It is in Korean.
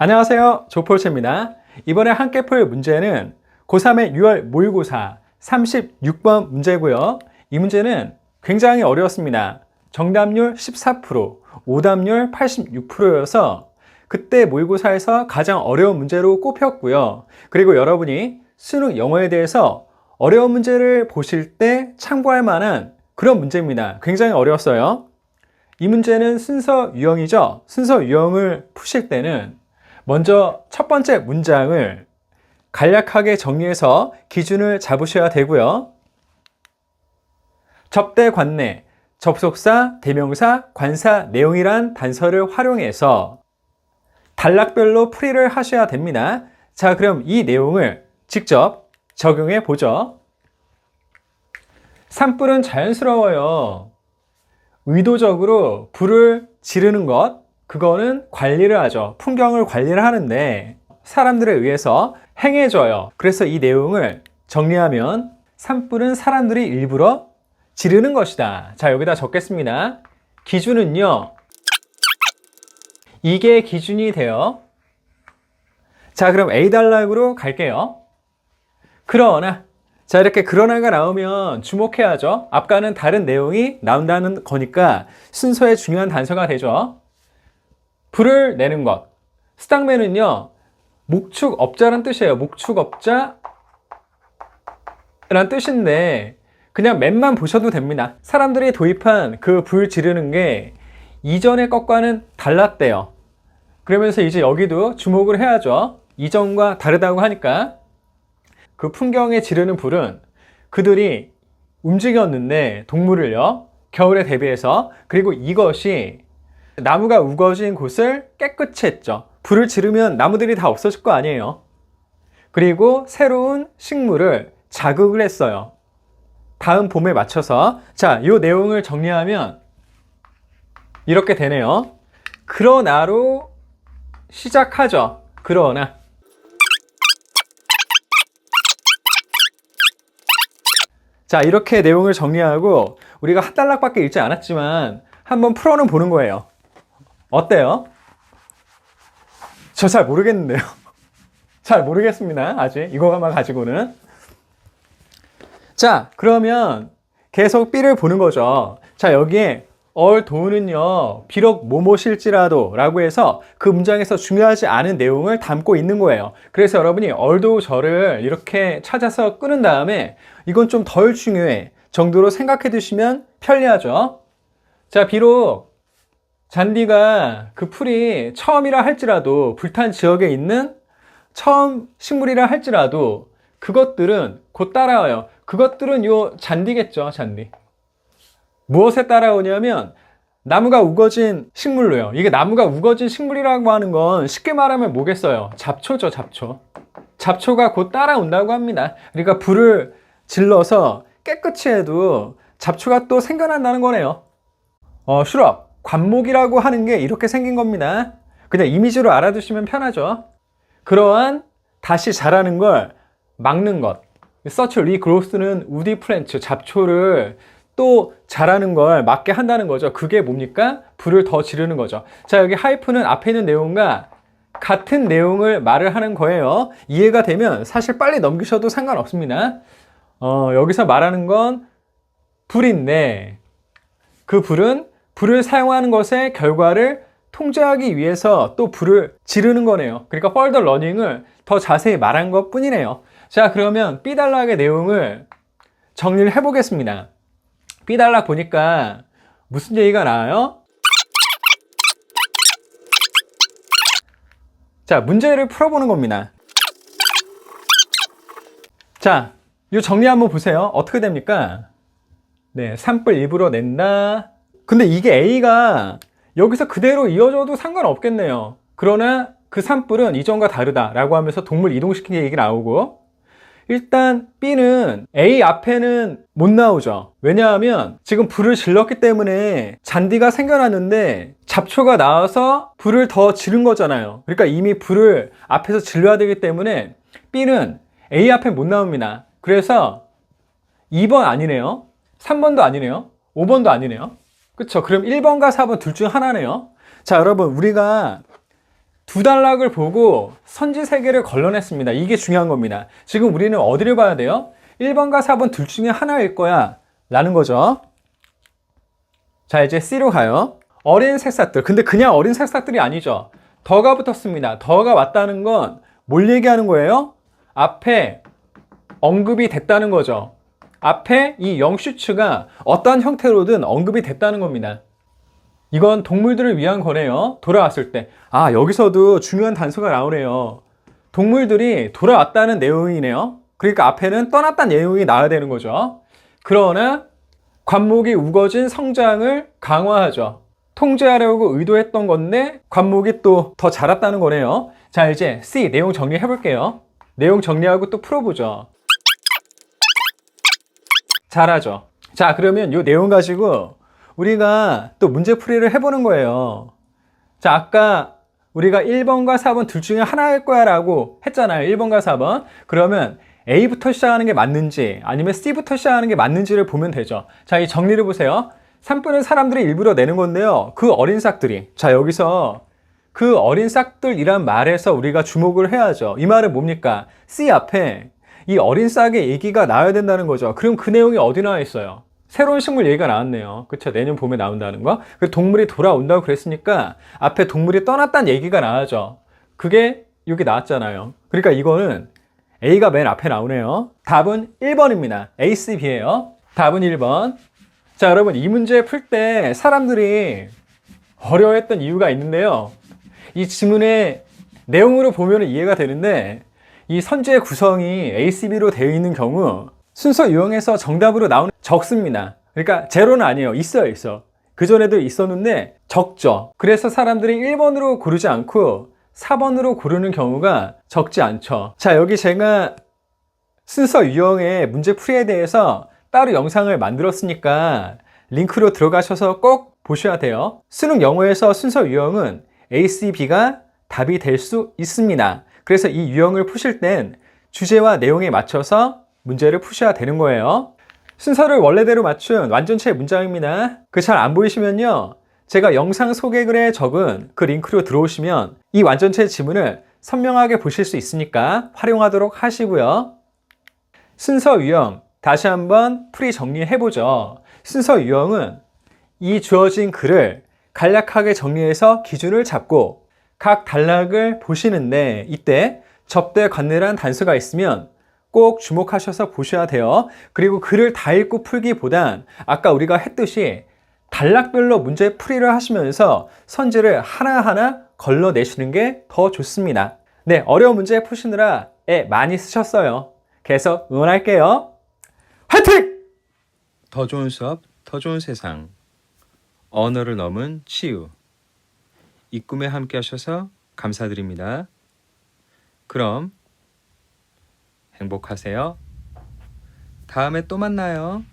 안녕하세요, 조폴체입니다. 이번에 함께 풀 문제는 고3의 6월 모의고사 36번 문제고요. 이 문제는 굉장히 어려웠습니다. 정답률 14%, 오답률 86%여서 그때 모의고사에서 가장 어려운 문제로 꼽혔고요. 그리고 여러분이 수능 영어에 대해서 어려운 문제를 보실 때 참고할 만한 그런 문제입니다. 굉장히 어려웠어요. 이 문제는 순서 유형이죠. 순서 유형을 푸실 때는 먼저 첫 번째 문장을 간략하게 정리해서 기준을 잡으셔야 되고요. 접대, 관내, 접속사, 대명사, 관사, 내용이란 단서를 활용해서 단락별로 풀이를 하셔야 됩니다. 자, 그럼 이 내용을 직접 적용해 보죠. 산불은 자연스러워요. 의도적으로 불을 지르는 것, 그거는 관리를 하죠. 풍경을 관리를 하는데 사람들에 의해서 행해져요. 그래서 이 내용을 정리하면 산불은 사람들이 일부러 지르는 것이다. 자, 여기다 적겠습니다. 기준은요, 이게 기준이 돼요. 자, 그럼 A 단락으로 갈게요. 그러나, 자, 이렇게 그러나가 나오면 주목해야죠. 아까는 다른 내용이 나온다는 거니까 순서의 중요한 단서가 되죠. 불을 내는 것. 스당매는요, 목축업자란 뜻이에요. 목축업자란 뜻인데 그냥 맨만 보셔도 됩니다. 사람들이 도입한 그 불 지르는 게 이전의 것과는 달랐대요. 그러면서 이제 여기도 주목을 해야죠. 이전과 다르다고 하니까 그 풍경에 지르는 불은 그들이 움직였는데 동물을요, 겨울에 대비해서. 그리고 이것이 나무가 우거진 곳을 깨끗이 했죠. 불을 지르면 나무들이 다 없어질 거 아니에요. 그리고 새로운 식물을 자극을 했어요. 다음 봄에 맞춰서. 자, 이 내용을 정리하면 이렇게 되네요. 그러나로 시작하죠. 그러나. 자, 이렇게 내용을 정리하고 우리가 한 단락밖에 읽지 않았지만 한번 풀어는 보는 거예요. 어때요? 저 잘 모르겠는데요. 잘 모르겠습니다. 아직 이거만 가지고는. 자, 그러면 계속 B를 보는 거죠. 자, 여기에 얼도는요, 비록 뭐뭐실지라도 라고 해서 그 문장에서 중요하지 않은 내용을 담고 있는 거예요. 그래서 여러분이 얼도 저를 이렇게 찾아서 끄는 다음에 이건 좀 덜 중요해 정도로 생각해 두시면 편리하죠. 자, 비록 잔디가 그 풀이 처음이라 할지라도, 불탄 지역에 있는 처음 식물이라 할지라도 그것들은 곧 따라와요. 그것들은 요 잔디겠죠. 잔디. 무엇에 따라오냐면 나무가 우거진 식물로요. 이게 나무가 우거진 식물이라고 하는 건 쉽게 말하면 뭐겠어요? 잡초죠. 잡초. 잡초가 곧 따라온다고 합니다. 그러니까 불을 질러서 깨끗이 해도 잡초가 또 생겨난다는 거네요. 슈럽, 관목이라고 하는 게 이렇게 생긴 겁니다. 그냥 이미지로 알아두시면 편하죠. 그러한 다시 자라는 걸 막는 것. 서치 리그로스는 우디 플랜츠, 잡초를 또 자라는 걸 막게 한다는 거죠. 그게 뭡니까? 불을 더 지르는 거죠. 자, 여기 하이프는 앞에 있는 내용과 같은 내용을 말을 하는 거예요. 이해가 되면 사실 빨리 넘기셔도 상관없습니다. 여기서 말하는 건 불인데 그 불은 불을 사용하는 것의 결과를 통제하기 위해서 또 불을 지르는 거네요. 그러니까 further learning을 더 자세히 말한 것 뿐이네요. 자, 그러면 B단락의 내용을 정리를 해보겠습니다. B단락 보니까 무슨 얘기가 나와요? 자, 문제를 풀어보는 겁니다. 자, 이 정리 한번 보세요. 어떻게 됩니까? 네, 산불 일부러 낸다. 근데 이게 A가 여기서 그대로 이어져도 상관없겠네요. 그러나 그 산불은 이전과 다르다 라고 하면서 동물 이동시키는 얘기 나오고, 일단 B는 A 앞에는 못 나오죠. 왜냐하면 지금 불을 질렀기 때문에 잔디가 생겨났는데 잡초가 나와서 불을 더 지른 거잖아요. 그러니까 이미 불을 앞에서 질러야 되기 때문에 B는 A 앞에 못 나옵니다. 그래서 2번 아니네요. 3번도 아니네요. 5번도 아니네요. 그쵸? 그럼 1번과 4번 둘 중 하나네요. 자, 여러분, 우리가 두 단락을 보고 선지 세 개를 걸러냈습니다. 이게 중요한 겁니다. 지금 우리는 어디를 봐야 돼요? 1번과 4번 둘 중에 하나일 거야 라는 거죠. 자, 이제 C로 가요. 어린 새싹들. 근데 그냥 어린 새싹들이 아니죠. 더가 붙었습니다. 더가 왔다는 건 뭘 얘기하는 거예요? 앞에 언급이 됐다는 거죠. 앞에 이 영슈츠가 어떠한 형태로든 언급이 됐다는 겁니다. 이건 동물들을 위한 거네요. 돌아왔을 때. 아, 여기서도 중요한 단서가 나오네요. 동물들이 돌아왔다는 내용이네요. 그러니까 앞에는 떠났다는 내용이 나와야 되는 거죠. 그러나 관목이 우거진 성장을 강화하죠. 통제하려고 의도했던 건데 관목이 또 더 자랐다는 거네요. 자, 이제 C 내용 정리해 볼게요. 내용 정리하고 또 풀어보죠. 잘하죠. 자, 그러면 이 내용 가지고 우리가 또 문제풀이를 해보는 거예요. 자, 아까 우리가 1번과 4번 둘 중에 하나일 거야 라고 했잖아요. 1번과 4번. 그러면 A부터 시작하는 게 맞는지 아니면 C부터 시작하는 게 맞는지를 보면 되죠. 자, 이 정리를 보세요. 산불은 사람들이 일부러 내는 건데요. 그 어린 싹들이. 자, 여기서 그 어린 싹들이란 말에서 우리가 주목을 해야죠. 이 말은 뭡니까? C 앞에 이 어린 싹의 얘기가 나와야 된다는 거죠. 그럼 그 내용이 어디 나와 있어요? 새로운 식물 얘기가 나왔네요. 그쵸? 내년 봄에 나온다는 거. 그리고 동물이 돌아온다고 그랬으니까 앞에 동물이 떠났다는 얘기가 나와죠. 그게 여기 나왔잖아요. 그러니까 이거는 A가 맨 앞에 나오네요. 답은 1번입니다. A, C, B예요. 답은 1번. 자, 여러분 이 문제 풀 때 사람들이 어려워했던 이유가 있는데요. 이 지문의 내용으로 보면 이해가 되는데 이 선지의 구성이 A, C, B로 되어 있는 경우 순서 유형에서 정답으로 나오는 적습니다. 그러니까 제로는 아니에요. 있어. 그전에도 있었는데 적죠. 그래서 사람들이 1번으로 고르지 않고 4번으로 고르는 경우가 적지 않죠. 자, 여기 제가 순서 유형의 문제풀이에 대해서 따로 영상을 만들었으니까 링크로 들어가셔서 꼭 보셔야 돼요. 수능 영어에서 순서 유형은 A, C, B가 답이 될 수 있습니다. 그래서 이 유형을 푸실 땐 주제와 내용에 맞춰서 문제를 푸셔야 되는 거예요. 순서를 원래대로 맞춘 완전체 문장입니다. 그 잘 안 보이시면요. 제가 영상 소개글에 적은 그 링크로 들어오시면 이 완전체 지문을 선명하게 보실 수 있으니까 활용하도록 하시고요. 순서 유형 다시 한번 풀이 정리해보죠. 순서 유형은 이 주어진 글을 간략하게 정리해서 기준을 잡고 각 단락을 보시는데 이때 접대 관내란 단서가 있으면 꼭 주목하셔서 보셔야 돼요. 그리고 글을 다 읽고 풀기보단 아까 우리가 했듯이 단락별로 문제 풀이를 하시면서 선지를 하나하나 걸러내시는 게 더 좋습니다. 네, 어려운 문제 푸시느라 애 많이 쓰셨어요. 계속 응원할게요. 화이팅! 더 좋은 수업, 더 좋은 세상. 언어를 넘은 치유. 이 꿈에 함께 하셔서 감사드립니다. 그럼 행복하세요. 다음에 또 만나요.